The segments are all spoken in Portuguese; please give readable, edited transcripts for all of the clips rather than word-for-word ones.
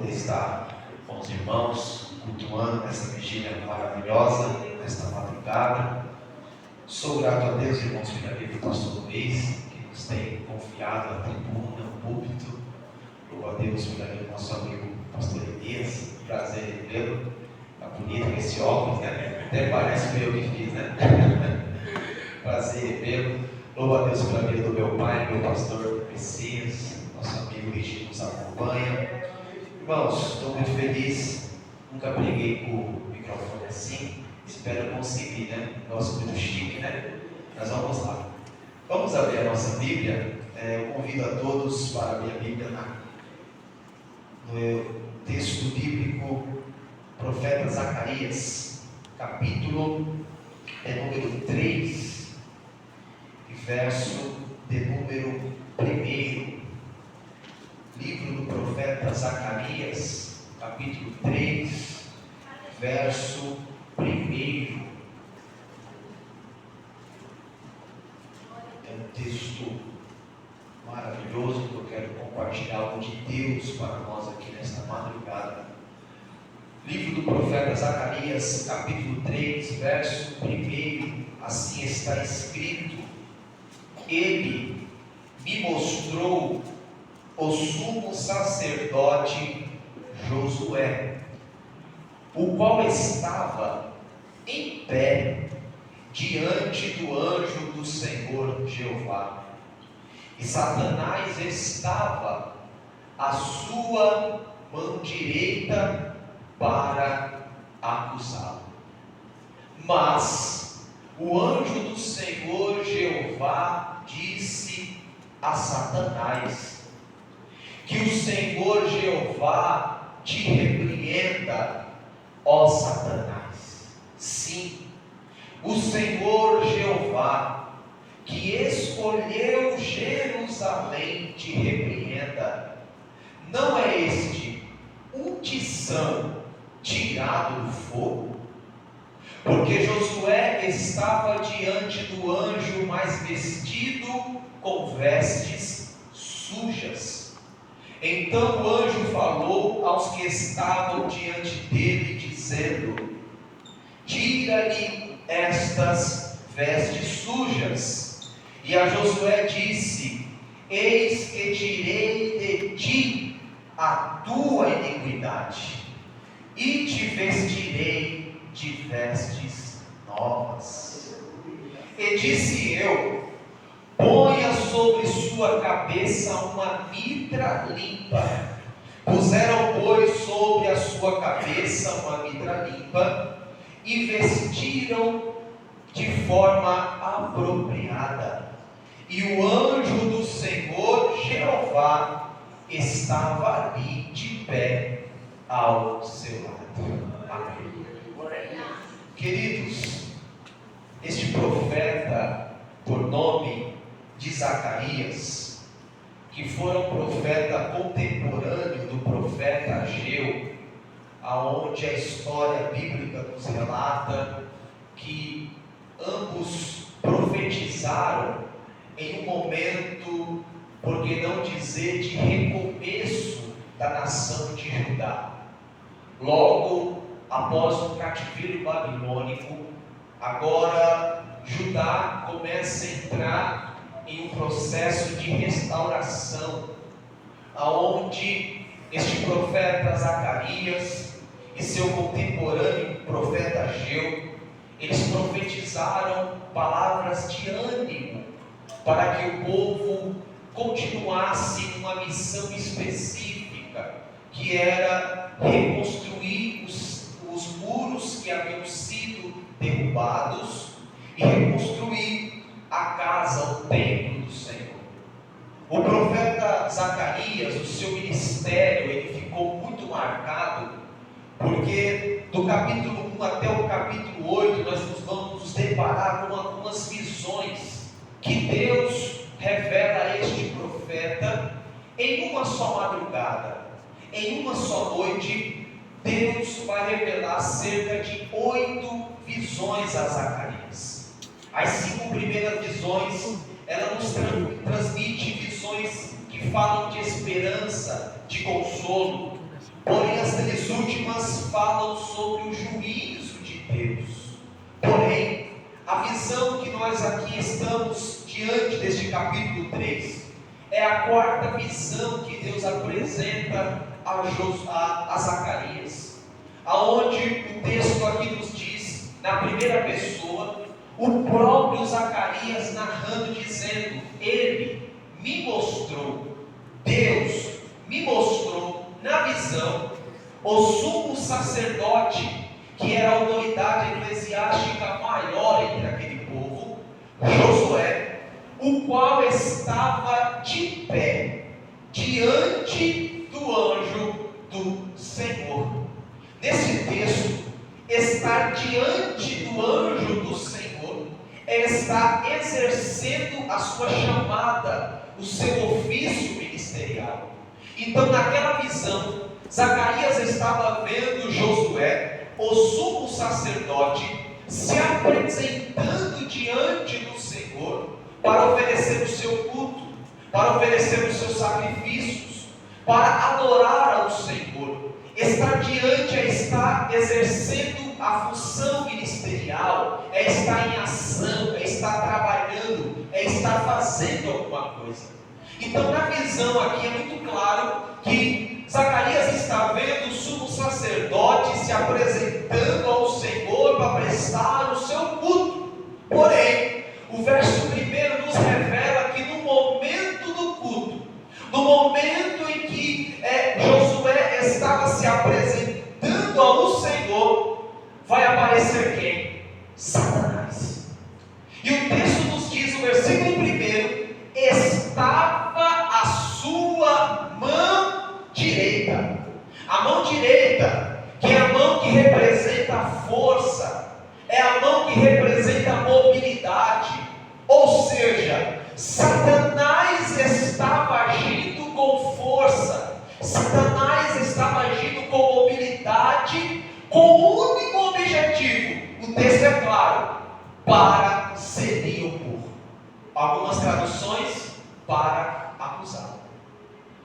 poder estar com os irmãos, cultuando essa vigília maravilhosa, nesta madrugada. Sou grato a Deus, irmãos, pela vida do pastor Luiz, que nos tem confiado a tribuna, o púlpito. Louvo a Deus pela vida do nosso amigo pastor Elias, prazer em vê-lo. Está bonito com esse óculos, né? Até parece que eu que fiz, né? Prazer em vê-lo. Louvo a Deus pela vida do meu pai, meu pastor Messias, nosso amigo Richard nos acompanha. Irmãos, estou muito feliz, nunca preguei com o microfone assim, espero conseguir, né? Gosto muito chique, né? Mas vamos lá. Vamos abrir a nossa Bíblia. Eu convido a todos para abrir a Bíblia no texto bíblico, profeta Zacarias, capítulo número 3, verso de número 1. Livro do profeta Zacarias, capítulo 3, verso 1. É um texto maravilhoso que eu quero compartilhar algo de Deus para nós aqui nesta madrugada. Livro do profeta Zacarias, capítulo 3, verso 1, assim está escrito: Ele me mostrou o sumo sacerdote Josué, o qual estava em pé diante do anjo do Senhor Jeová, e Satanás estava à sua mão direita para acusá-lo. Mas o anjo do Senhor Jeová disse a Satanás: que o Senhor Jeová te repreenda, ó Satanás. Sim, o Senhor Jeová, que escolheu Jerusalém, te repreenda. Não é este um tição tirado do fogo? Porque Josué estava diante do anjo, mas vestido com vestes sujas. Então o anjo falou aos que estavam diante dele, dizendo: tira-lhe estas vestes sujas. E a Josué disse: eis que tirei de ti a tua iniquidade, e te vestirei de vestes novas. E disse eu: ponha sobre sua cabeça uma mitra limpa. Puseram, pois, sobre a sua cabeça uma mitra limpa, e vestiram de forma apropriada. E o anjo do Senhor Jeová estava ali de pé ao seu lado. Amém. Queridos, este profeta, por nome de Zacarias, que foi um profeta contemporâneo do profeta Ageu, aonde a história bíblica nos relata que ambos profetizaram em um momento, por que não dizer, de recomeço da nação de Judá. Logo após o cativeiro babilônico, agora Judá começa a entrar em um processo de restauração, aonde este profeta Zacarias e seu contemporâneo profeta Ageu, eles profetizaram palavras de ânimo para que o povo continuasse uma missão específica, que era reconstruir os muros que haviam sido derrubados e reconstruir a casa, o templo do Senhor. O profeta Zacarias, o seu ministério, ele ficou muito marcado, porque do capítulo 1 até o capítulo 8, nós vamos nos deparar com algumas visões que Deus revela a este profeta em uma só madrugada, em uma só noite. Deus vai revelar cerca de 8 visões a Zacarias. As 5 primeiras visões, ela nos transmite visões que falam de esperança, de consolo. Porém, as três últimas falam sobre o juízo de Deus. Porém, a visão que nós aqui estamos diante deste capítulo 3 é a quarta visão que Deus apresenta a Zacarias, aonde o texto aqui nos diz, na primeira pessoa, o próprio Zacarias narrando, dizendo: Ele me mostrou, Deus me mostrou na visão, o sumo sacerdote, que era a autoridade eclesiástica maior entre aquele povo, Josué, o qual estava de pé diante do anjo do Senhor. Nesse texto, estar diante do anjo do Senhor é estar exercendo a sua chamada, o seu ofício ministerial. Então, naquela visão, Zacarias estava vendo Josué, o sumo sacerdote, se apresentando diante do Senhor para oferecer o seu culto, para oferecer os seus sacrifícios, para adorar ao Senhor. Estar diante é estar exercendo a função ministerial, é estar em ação, é estar trabalhando, é estar fazendo alguma coisa. Então, na visão aqui é muito claro que Zacarias está vendo o sumo sacerdote se apresentando ao Senhor para prestar o seu culto. Porém, o verso 1 nos revela que no momento do culto, no momento em que Josué estava se apresentando ao Senhor, vai aparecer quem? Satanás. E o texto nos diz, no versículo 1, estava a sua mão direita. A mão direita, que é a mão que representa a força, é a mão que representa a mobilidade. Ou seja, Satanás estava agindo com força, Satanás estava agindo com mobilidade, com o único objetivo, o texto é claro, para serir o povo. Algumas traduções, para acusá-lo.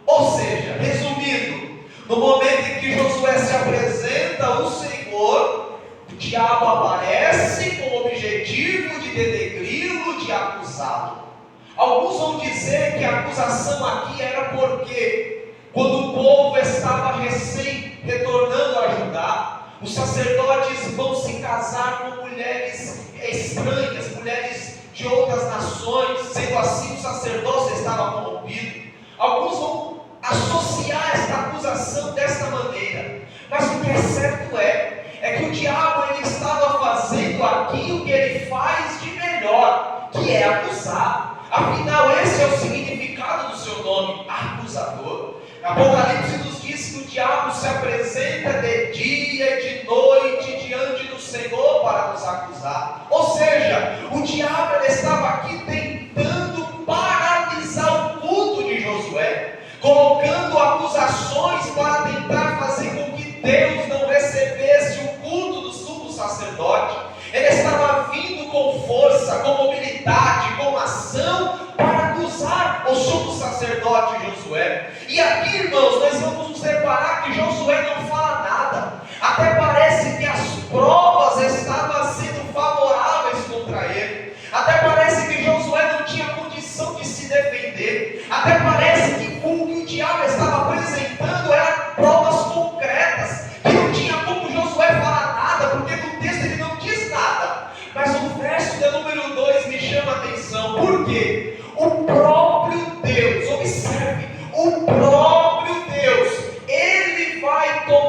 Ou seja, resumindo, no momento em que Josué se apresenta ao Senhor, o diabo aparece com o objetivo de denegri-lo, de acusá-lo. Alguns vão dizer que a acusação aqui era porque, quando o povo estava recém retornando a Judá, os sacerdotes vão se casar com mulheres estranhas, mulheres de outras nações, sendo assim o sacerdócio estava corrompido. Alguns vão associar esta acusação desta maneira, mas o que é certo é que o diabo ele estava fazendo aquilo que ele faz de melhor, que é acusar. Afinal, esse é o significado do seu nome, acusador. Apocalipse nos diz que o diabo se apresenta de dia e de noite diante do Senhor para nos acusar. Ou seja, o diabo ele estava aqui tentando paralisar o culto de Josué, colocando acusações para tentar fazer com que Deus não recebesse o culto do sumo sacerdote. Ele estava vindo com força, com mobilidade, com ação, para acusar o sumo sacerdote Josué. E aqui, irmãos, nós vamos nos reparar que Josué não fala nada. Até parece que as provas estavam sendo favoráveis contra ele. Até parece que Josué não tinha condição de se defender. Até parece que o que o diabo estava apresentando eram provas concretas, que não tinha como Josué falar nada, porque no texto ele não diz nada. Mas o verso de número 2 me chama a atenção. Por quê? O próprio Deus, observe, o próprio Deus, ele vai tomar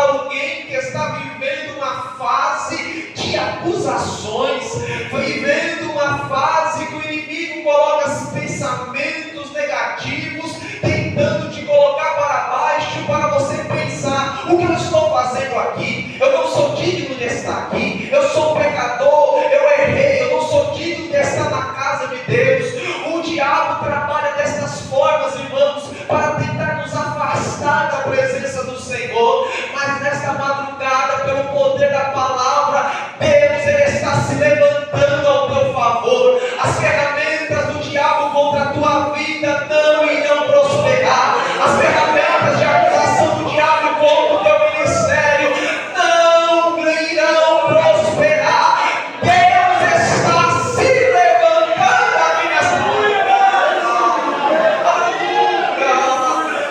alguém que está vivendo uma fase de acusações, vivendo uma fase que o inimigo coloca pensamentos negativos, tentando te colocar para baixo, para você pensar: o que eu estou fazendo aqui? Eu não sou digno de estar aqui, eu sou um pecador, eu errei, eu não sou digno de estar na casa de Deus. O diabo trabalha destas formas, irmãos, para tentar nos afastar da presença do Senhor, mas nesta madrugada, pelo poder da palavra, Deus, Ele está se levantando ao teu favor. As ferramentas do diabo contra a tua vida não irão prosperar. As ferramentas de acusação do diabo contra o teu ministério não irão prosperar. Deus está se levantando aqui nesta manhã.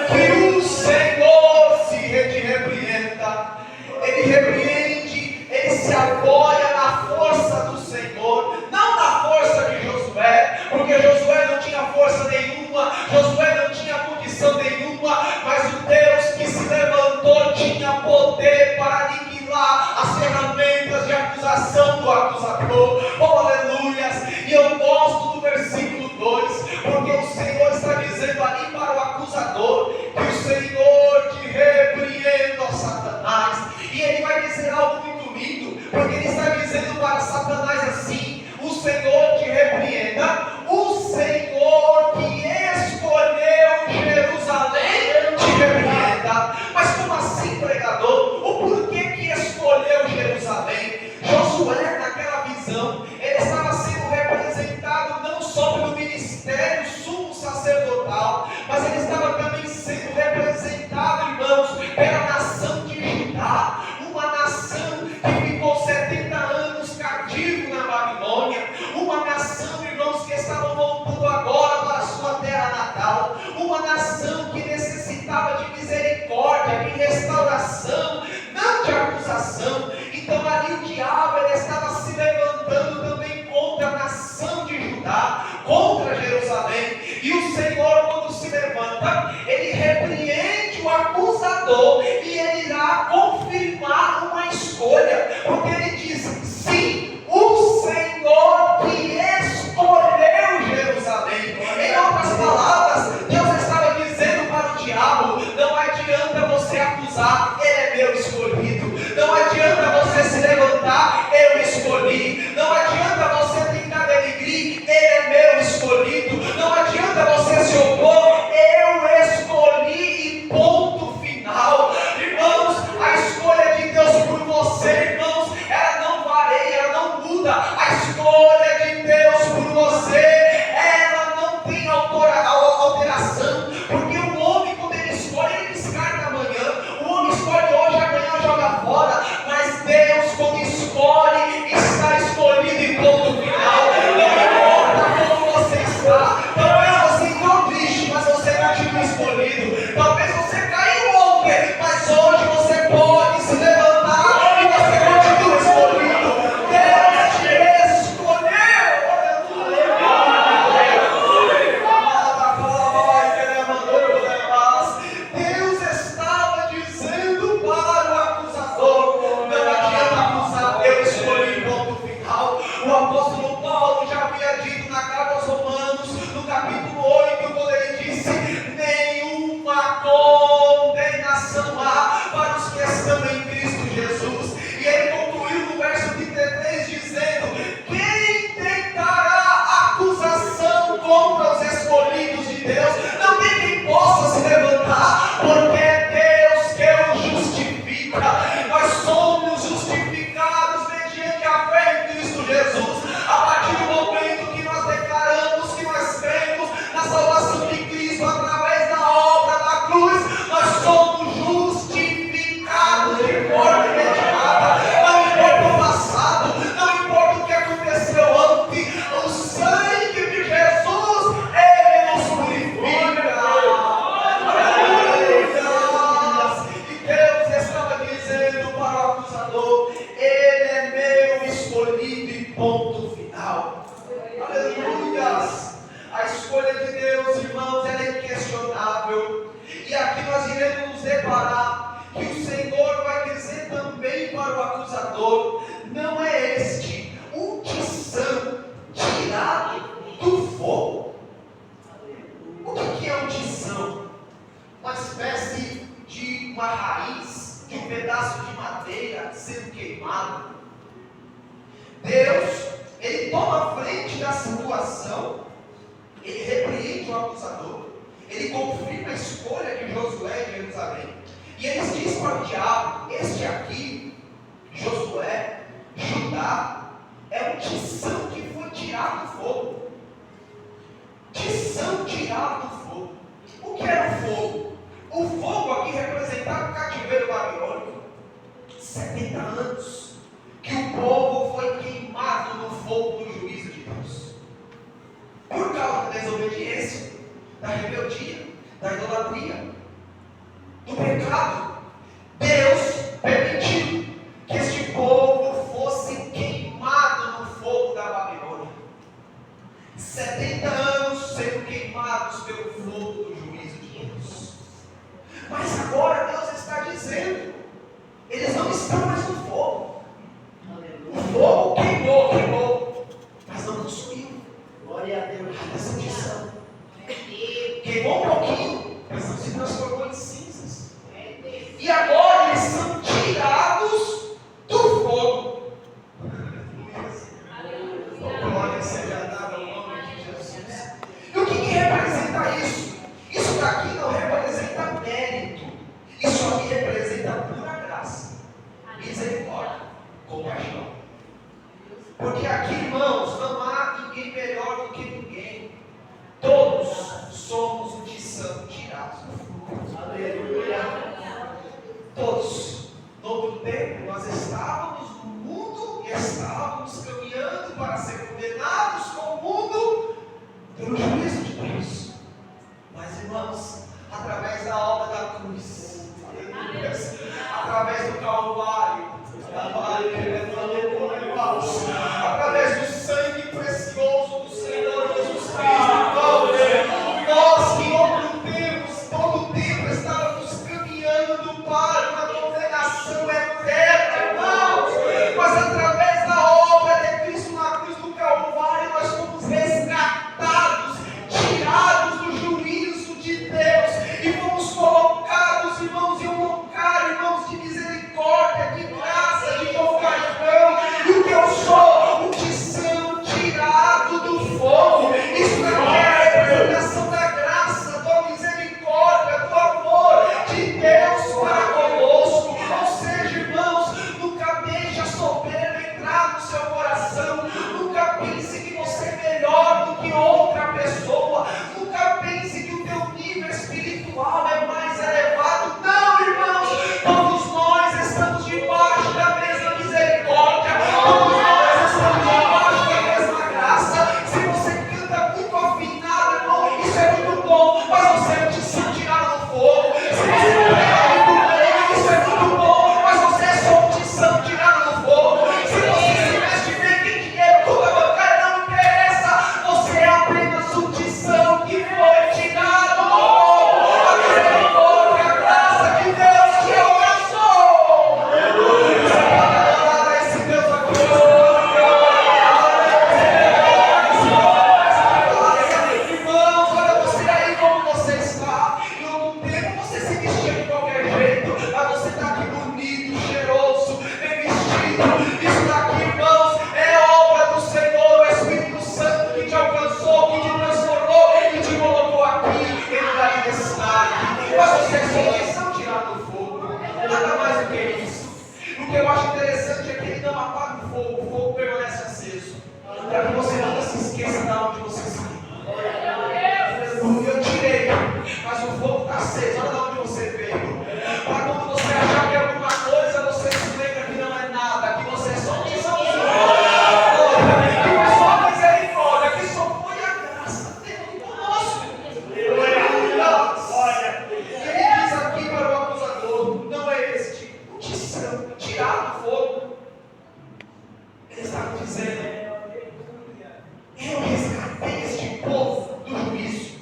Que o Senhor te repreenda. Ele repreende, Ele se apoia na força do Senhor, não na força de Josué, porque Josué não tinha força nenhuma, Josué não tinha condição nenhuma, mas o Deus que se levantou tinha poder para aniquilar as ferramentas de acusação do acusador. Oh, aleluias! E eu gosto do versículo 2, porque o Senhor está dizendo ali para o acusador que o Senhor te repreenda, ó Satanás. E ele vai dizer algo muito lindo, porque ele está dizendo para Satanás assim: o Senhor te repreenda, o Senhor que escolheu Jerusalém te repreenda. Mas como assim, pregador? O porquê que escolheu Jerusalém? Josué, naquela visão, ele estava sendo representado não só pelo ministério sumo sacerdotal, mas ele estava também sendo representado, irmãos, pela nação de Judá, uma nação que ficou 70 anos cativo na Babilônia, uma nação, irmãos, que estavam voltando agora para a sua terra natal, uma nação que necessitava de misericórdia, de restauração, não de acusação. Então ali o diabo, ele estava se levantando também contra a nação de Judá, contra Jerusalém. E o Senhor, quando se levanta, Ele repreende o acusador e Ele irá confirmar uma escolha, porque Ele diz: sim, o Senhor que escolheu Jerusalém. Em outras palavras, Deus estava dizendo para o diabo: não adianta você acusar, Ele é meu escolhido. Não adianta você se levantar, eu escolhi. Não adianta você tentar denegrir, Ele é meu escolhido. Não adianta você se opor, eu escolhi, e ponto final. Irmãos, a escolha de Deus por você, irmãos, ela não varia, ela não muda. A escolha de Deus por você, ela não tem alteração, porque o homem, quando ele escolhe, ele descarta amanhã. O homem escolhe hoje, amanhã joga fora. Mas Deus, quando escolhe, está escolhido em ponto final. Não importa como você está. Talvez você entrou triste, mas você continua escolhido. Talvez você caiu ontem, mas hoje você pode se levantar e você continua escolhido. Deus te escolheu. Deus estava dizendo para o acusador: não adianta acusar, eu escolhi, ponto final. O apóstolo Paulo já havia dito na carta aos Romanos, no capítulo 8, quando ele disse: nenhuma condenação há para os que estão em Cristo Jesus. E ele concluiu no verso 33 dizendo: quem tentará acusação contra os escolhidos de Deus? Não tem quem possa se levantar, porque é Deus que os justifica. Nós somos justificados mediante a fé em Cristo Jesus. A partir do momento que nós declaramos que nós cremos na salvação de Cristo através da obra da cruz, nós somos justificados de forma imediata. Não importa o passado, não importa o que aconteceu antes, o sangue de Jesus, Ele nos purifica. E Deus estava dizendo para o acusador: Ele é meu escolhido, e ponto final. Aleluias! A escolha de Deus, irmãos, ela é inquestionável. E aqui nós iremos nos deparar que o Senhor vai uma raiz de um pedaço de madeira sendo queimado. Deus, ele toma a frente da situação, ele repreende o acusador, ele confirma a escolha de Josué de Jerusalém, e ele diz para o diabo: este aqui, Josué, Judá, é um tição que foi tirado do fogo. Tição tirado do fogo. O que era o fogo? O fogo aqui representava o cativeiro babilônico. 70 anos que o povo foi queimado no fogo do juízo de Deus, por causa da desobediência, da rebeldia, da idolatria, do pecado. Deus permitiu que este povo fosse queimado no fogo da Babilônia. 70 anos sendo queimados pelo fogo do juízo de Deus. Mas agora Deus está dizendo: eles não estão mais no fogo. O fogo queimou, mas não consumiu. Glória a Deus. Essa condição queimou um pouquinho, mas não se transformou em cinzas. E agora eles são tirados do fogo. Glória seja dada ao nome de Jesus. E o que representa isso? Isso daqui não representa mérito. Isso aqui representa pura graça, misericórdia, compaixão. Porque aqui, irmãos, não há ninguém melhor do que ninguém. Todos somos o que são tirados do fogo. Aleluia. Todos. No outro tempo, nós estávamos no mundo e estávamos caminhando para ser condenados com o mundo pelo juízo de Deus. Mas, irmãos, através da obra da cruz, através do Calvário, através do sangue precioso do Senhor Jesus Cristo, nós que todo o tempo estávamos caminhando para uma condenação eterna, irmãos, mas através da obra de Cristo na cruz do Calvário, nós fomos resgatados, tirados do juízo de Deus e fomos colocados, irmãos, em um lugar, irmãos, de misericórdia, de graça, de compaixão. E o que eu sou? O que são tirado do fogo. Isso é a representação da graça, da misericórdia, do amor de Deus para conosco. Ou seja, irmãos, nunca deixe a soberba entrar no seu coração. Nunca pense que você é melhor do que outra pessoa. Nunca pense que o teu nível espiritual é mais elevado. Não, irmãos, todos nós estamos debaixo da mesma misericórdia. Todos nós estamos debaixo da mesma graça. Se você canta muito afinado, irmão, isso é muito bom, mas você não te sente tirado do fogo. Se você prega muito bem, isso é muito bom, mas você é só um tição tirado do fogo. Se você se veste bem, tem dinheiro, tudo é bancário, não interessa. Você é apenas um tição que foi tirado do fogo. A misericórdia, a graça de Deus te alcançou. Aleluia. Você pode adorar a esse Deus aqui. Irmãos, olha você aí como você está. Em algum tempo você se vestia de qualquer jeito, mas você está aqui bonito, cheiroso, bem vestido. Isso daqui, irmãos, é obra do Senhor, o Espírito Santo que te alcançou, que te transformou e te colocou aqui em lugar de destaque. Mas você só são tirados do fogo, nada mais do que isso. O que eu acho interessante é que ele não apaga o fogo permanece aceso, para que você nunca se esqueça de onde você saiu. Eu tirei, mas o fogo está aceso, olha de onde você veio. Para quando você achar que é alguma coisa, você se lembra que não é nada, que você é só um tisãozinho, que foi só a misericórdia, que só foi a graça dele conosco. Ele diz aqui para o acusador: não é este o tição tirado do fogo. Ele estava dizendo: eu resgatei este povo do juízo.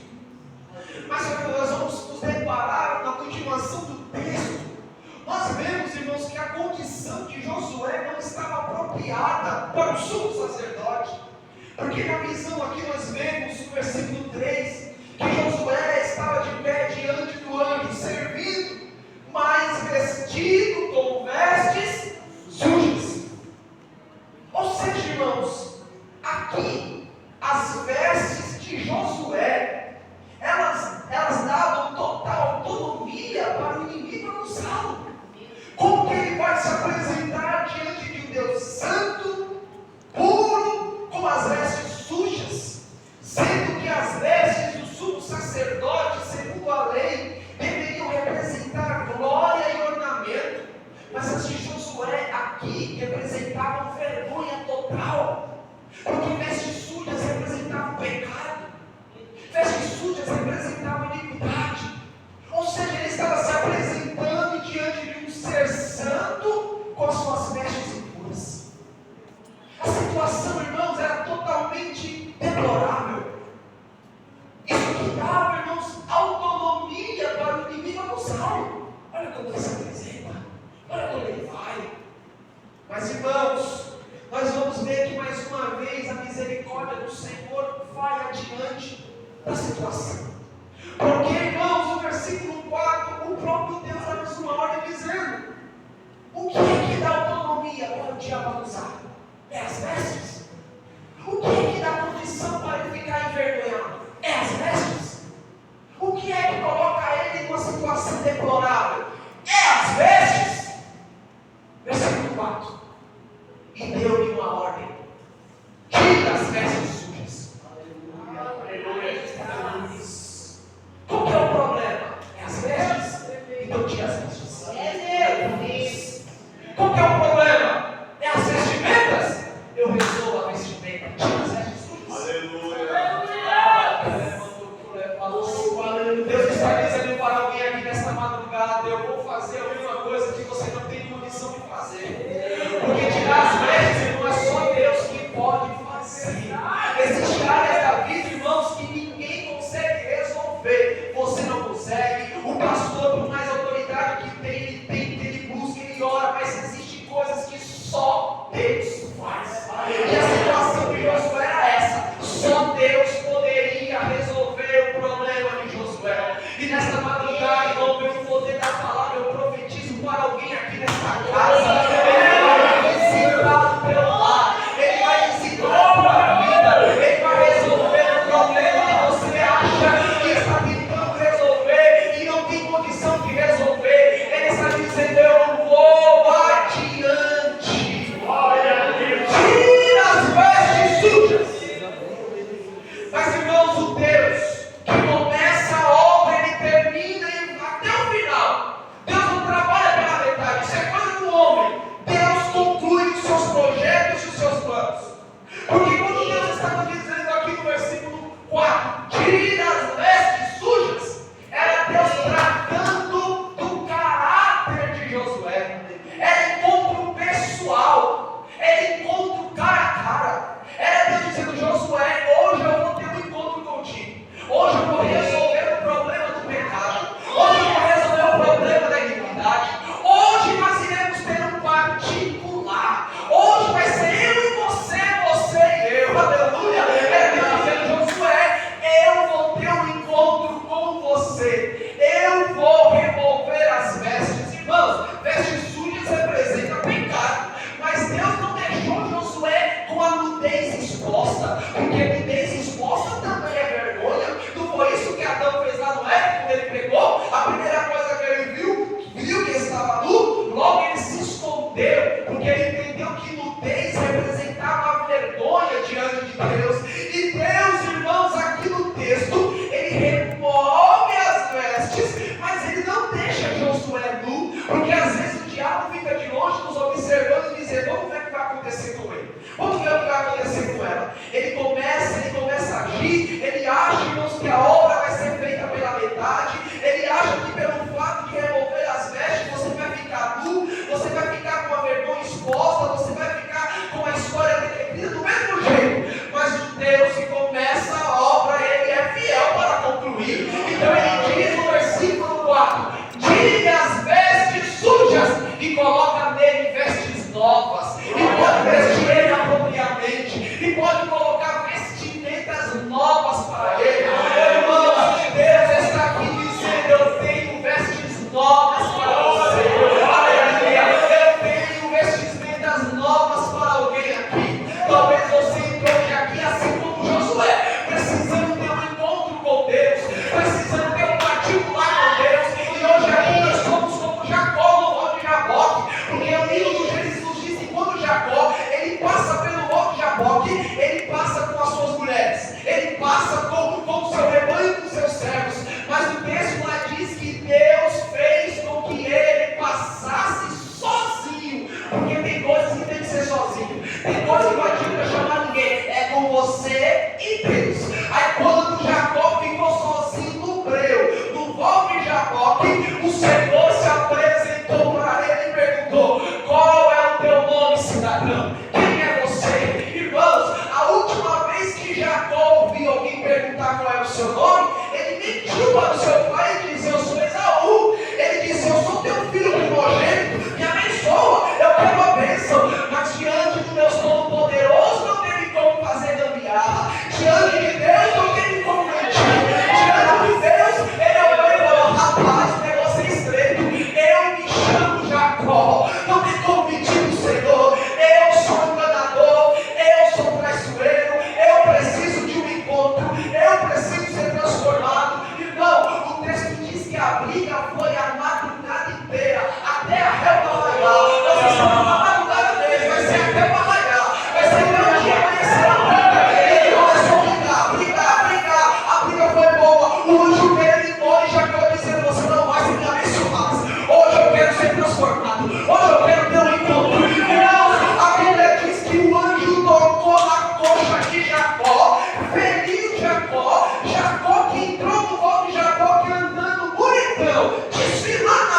Mas nós vamos nos deparar na continuação do texto. Nós vemos, irmãos, que a condição de Josué não estava apropriada para o sumo sacerdote. Porque na visão aqui nós vemos no versículo 3 que Josué estava de pé diante do anjo, servindo, mas circunstâncias de Josué aqui representavam vergonha total, porque vestes sujas representavam pecado, vestes sujas representavam iniquidade. Ou seja, ele estava se apresentando diante de um ser santo com as suas vestes impuras. A situação, irmãos, era totalmente deplorável. Isso que dava, irmãos, autonomia para o inimigo acusá-lo. Olha como ele se apresenta, olha como ele vai. Mas, irmãos, nós vamos ver que mais uma vez a misericórdia do Senhor vai adiante da situação. Porque, irmãos, no versículo 4, o próprio Deus dá-nos uma ordem dizendo: o que é que dá autonomia para o diabo acusar? É as vestes. O que é que dá condição para ele ficar envergonhado? É as vestes. O que é que coloca ele numa situação deplorável? É as vestes. Versículo 4. E deu-lhe uma ordem: tira as vestes sujas. Aleluia. Qual que é o problema? É as vestes? Então tira as vestes. Qual que é o problema? É as vestimentas? Eu resolvo a vestimenta. Tira as vestes sujas. Aleluia. Deus está dizendo para alguém aqui nesta madrugada: eu vou fazer a mesma coisa que você não tem condição de fazer. Porque tirar as vestes não é só Deus que pode fazer. Existem áreas da vida, irmãos, que ninguém consegue resolver. Você não consegue. O pastor, por mais autoridade que tem, ele tenta, ele busca, ele ora, mas existem coisas que só Deus faz. E a situação de Josué era essa: só Deus poderia resolver o problema de Josué. E nesta madrugada, irmão, pelo poder da palavra, eu profetizo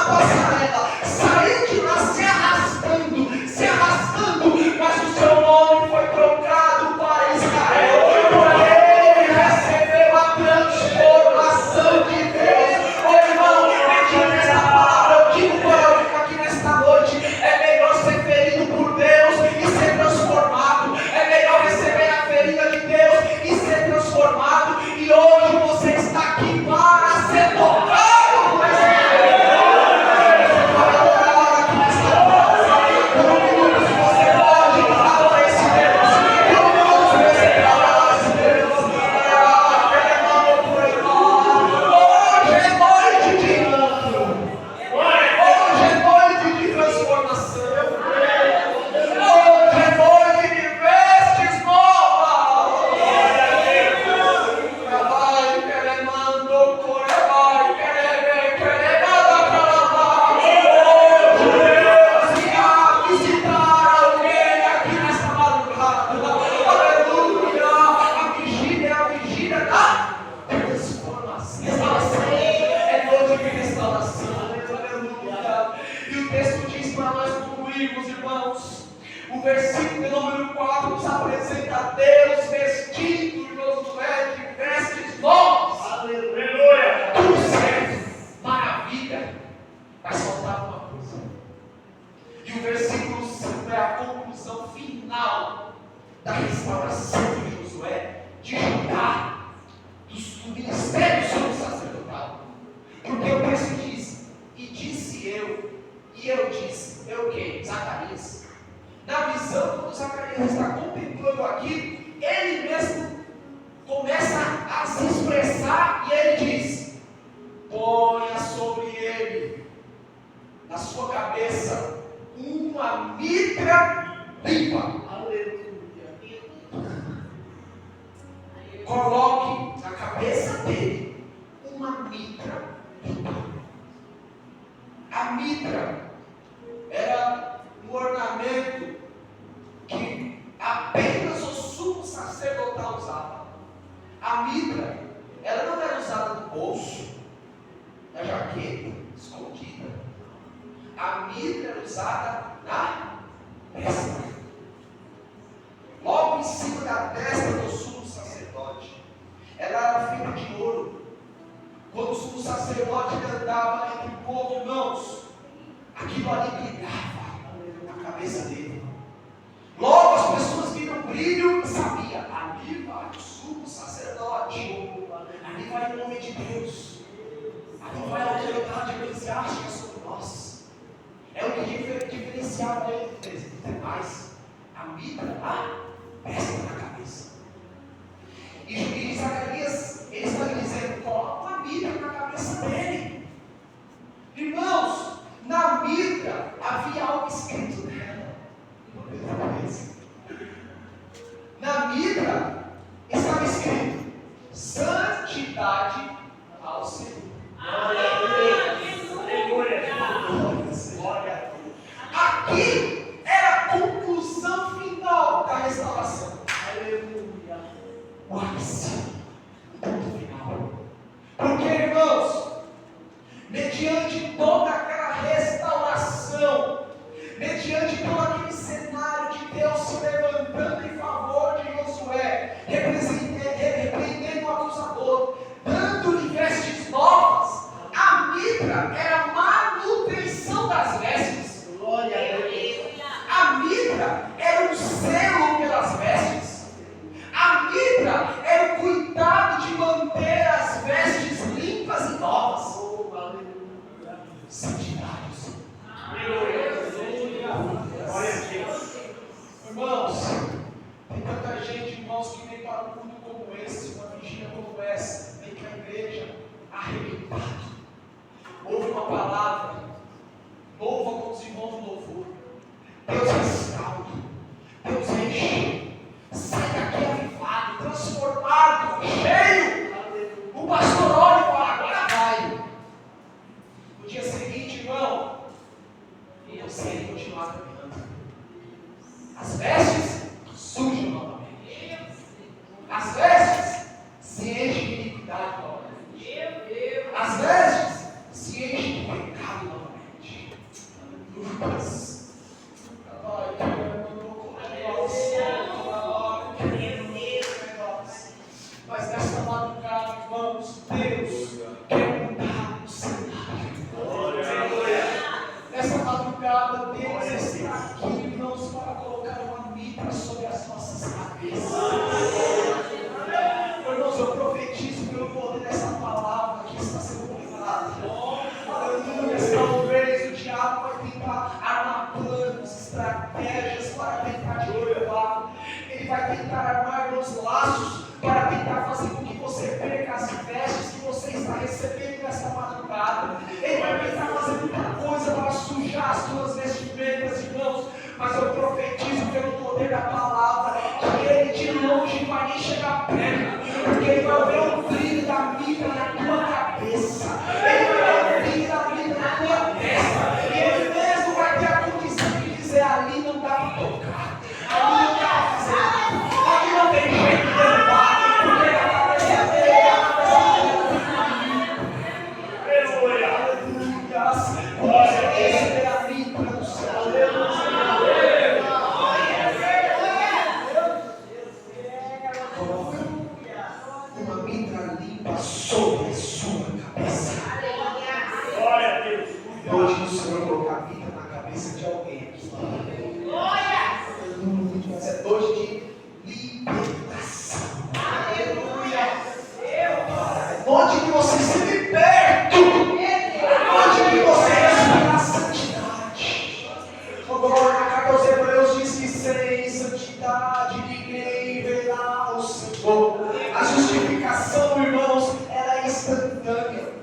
na passarela, saiu de lá se arrastando, mas o seu nome foi trocado para Israel, porque ele recebeu a transformação de Deus. Oh irmão, mediante esta palavra, eu digo para aqui nesta noite, é melhor ser ferido por Deus e ser transformado, é melhor receber a ferida de Deus e ser transformado, e hoje você está aqui para ser tocado por esse Deus. Você pode adorar aqui nesta noite, por minutos você pode adorar esse Deus, por minutos você pode adorar esse Deus. Hoje é noite de encontro, hoje é noite de transformação, hoje é noite de vestes novas. Vai, queremando, vai, queremada para lá. Hoje Deus irá visitar alguém aqui nesta madrugada. Aleluia. A vigília da transformação. É noite de restauração. Aleluia. E o texto diz para nós concluirmos, irmãos. O versículo de número 4 nos apresenta Deus vestindo Josué de vestes novas. Aleluia. Tudo certo, maravilha, mas faltava uma coisa. E o versículo 5 é a conclusão final da restauração de Josué, de Judá, do ministério sacerdotal. Porque o texto diz, e disse eu disse, eu quem? Zacarias. Na visão, quando Zacarias está contemplando aquilo, ele mesmo começa a se expressar e ele diz: ponha sobre ele, na sua cabeça, uma mitra limpa. Coloque na cabeça dele uma mitra limpa. A mitra era um ornamento que apenas o sumo sacerdotal usava. A mitra, ela não era usada no bolso, na jaqueta, escondida. A mitra era usada na testa, logo em cima da testa do sumo sacerdote. Ela era feita de ouro. Quando o sumo sacerdote andava entre o povo, irmãos, aquilo ali brilhava na cabeça dele. Logo as pessoas viram o brilho e sabiam: ali vai o sumo sacerdote, ali vai o nome de Deus, ali vai a autoridade eclesiástica sobre nós. É o que diferenciava ele dos demais. A mitra lá, testa na cabeça. E Zacarias, ele está dizendo: coloca uma mitra na cabeça dele. Irmãos, na mitra havia algo escrito nela. Na mitra estava escrito: santidade ao Senhor. Aqui era a conclusão final da restauração. Aleluia. O ápice, o ponto final. Porque, irmãos, mediante toda aquela restauração, mediante todo aquele cenário de Deus se levantando em favor de Josué, repreendendo o acusador, dando-lhe vestes novas, a mitra era a manutenção das vestes. Glória a Deus. A mitra era um selo pelas vestes. A mitra era o cuidado de manter as vestes limpas e novas. Santidade. Irmãos, tem tanta gente, irmãos, que vem para um culto como esse, uma vigília como essa, vem para a igreja arrebentado, ouve uma palavra, louva com os irmãos do louvor, Deus restaura, Deus enche, sai daqui avivado, transformado, cheio. O pastor olha e fala: agora vai. No dia seguinte, irmão, e eu sei continuar caminhando. As vestes sujam novamente. As vestes se enchem de iniquidade novamente. As vestes se enchem de pecado novamente. madrugada, Deus está aqui, irmãos, para colocar uma mitra sobre as nossas cabeças. Irmãos, eu profetizo pelo poder dessa palavra que está sendo pregada. Aleluia. Talvez o diabo vai tentar armar planos, estratégias para tentar te derrubar. Ele vai tentar armar nos laços para tentar fazer com que você perca as vestes que você está recebendo nesta madrugada. Ele vai tentar fazer muita coisa para sujar as suas vestimentas, irmãos. Mas eu profetizo pelo poder da palavra que ele de longe não vai nem chegar perto, porque ele vai ver o brilho da mitra na tua cabeça, ele vai ver o brilho da mitra na tua testa, e ele mesmo vai ter a condição de dizer: ali não dá para tocar, ali não dá para fazer nada, ali não tem jeito de derrubar, porque a cabeça dele é a cabeça dele. Aleluia. Você receber a mitra do céu. Uma mitra limpa sobre a sua cabeça. Glória a Deus. Hoje o Senhor colocar a mitra na cabeça de alguém aqui. Aleluia. Mas é noite de libertação. Aleluia. Noite que você se liberta. Noite que você respira a santidade. Agora na carta aos Hebreus diz que sem santidade ninguém verá o Senhor. A justificação, irmãos, ela é instantânea.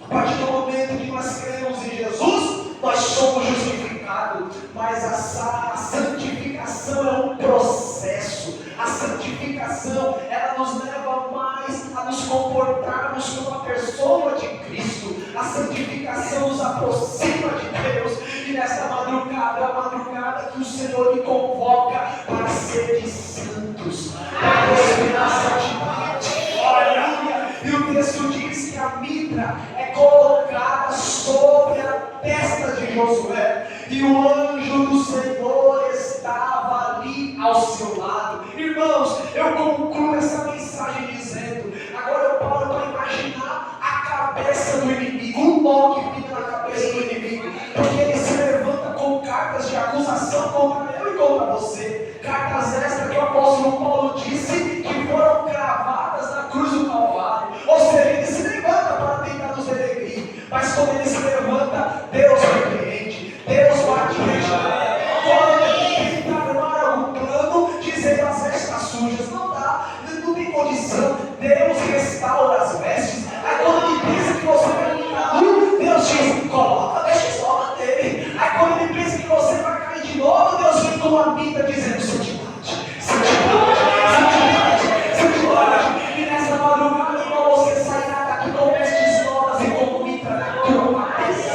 A partir do momento que nós cremos em Jesus, nós somos justificados. Mas a santificação é um processo. A santificação, ela nos leva mais a nos comportarmos como a pessoa de Cristo. A santificação nos aproxima de Deus. E nesta madrugada é a madrugada que o Senhor me convoca para ser santos, para respirar santidade. Aleluia. E o texto diz que a mitra é colocada sobre a testa de Josué, e o anjo do Senhor estava ali ao seu lado. Irmãos, eu concluo essa mensagem dizendo: agora eu paro para imaginar a cabeça do inimigo, o nó que fica na cabeça do inimigo, porque ele se levanta com cartas de acusação contra eu e contra você. Cartas estas que o apóstolo Paulo disse que foram cravadas na cruz do Calvário. Ou seja, ele se levanta para tentar nos denegrir, mas quando ele se levanta, Deus repreende, Deus bate em retirada. Quando ele tenta armar algum plano, dizendo as vestes sujas, não dá, não tem condição. Deus restaura as vestes. Aí quando ele pensa que você vai ficar nu, Deus diz: coloca a veste nova dele. Aí quando ele pensa que você vai cair de novo, Deus vem com uma mitra dizendo: santidade, santidade, santidade, santidade. E nessa madrugada, irmão, você sairá daqui com vestes novas e com mitra na tua cabeça.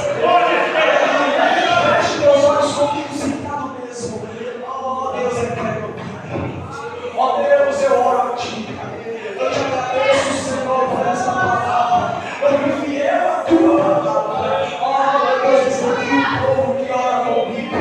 Feche teus olhos comigo, sentado mesmo. Oh Deus, eterno Pai. Oh Deus, eu oro a Ti. Eu te agradeço, Senhor, por essa palavra. Eu me fiel a Tua palavra. Oh Deus, está aqui o povo que ora comigo.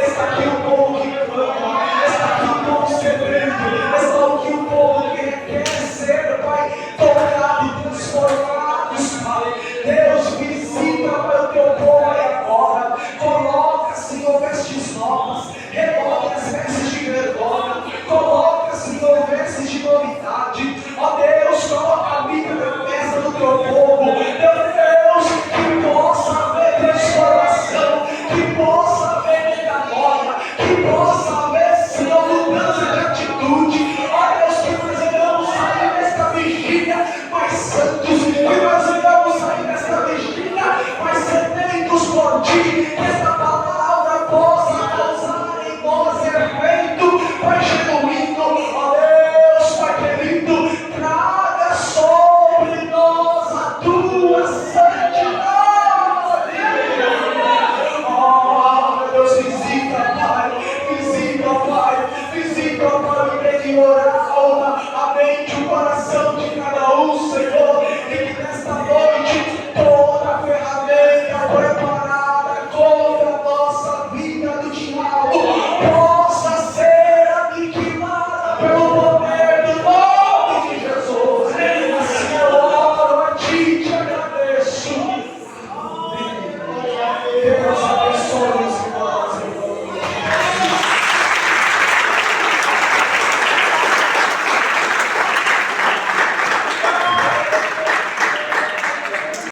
Está aqui o povo que clama. Está aqui o povo sedento. Está aqui o povo que quer ser, Pai, tocado e transformados, Pai. Deus, visita para o Teu povo aí agora. Coloca, Senhor, vestes novas. Remove as vestes de vergonha. Coloca, Senhor, vestes de novidade. Ó Deus, coloca a mitra na testa do Teu povo. Meu Deus, que possa haver transformação, que possa haver metanoia, que possa haver, Senhor, mudança de atitude. Ó Deus, que nós iremos sair desta vigília mais santos, que nós iremos sair desta vigília mais sedentos por Ti.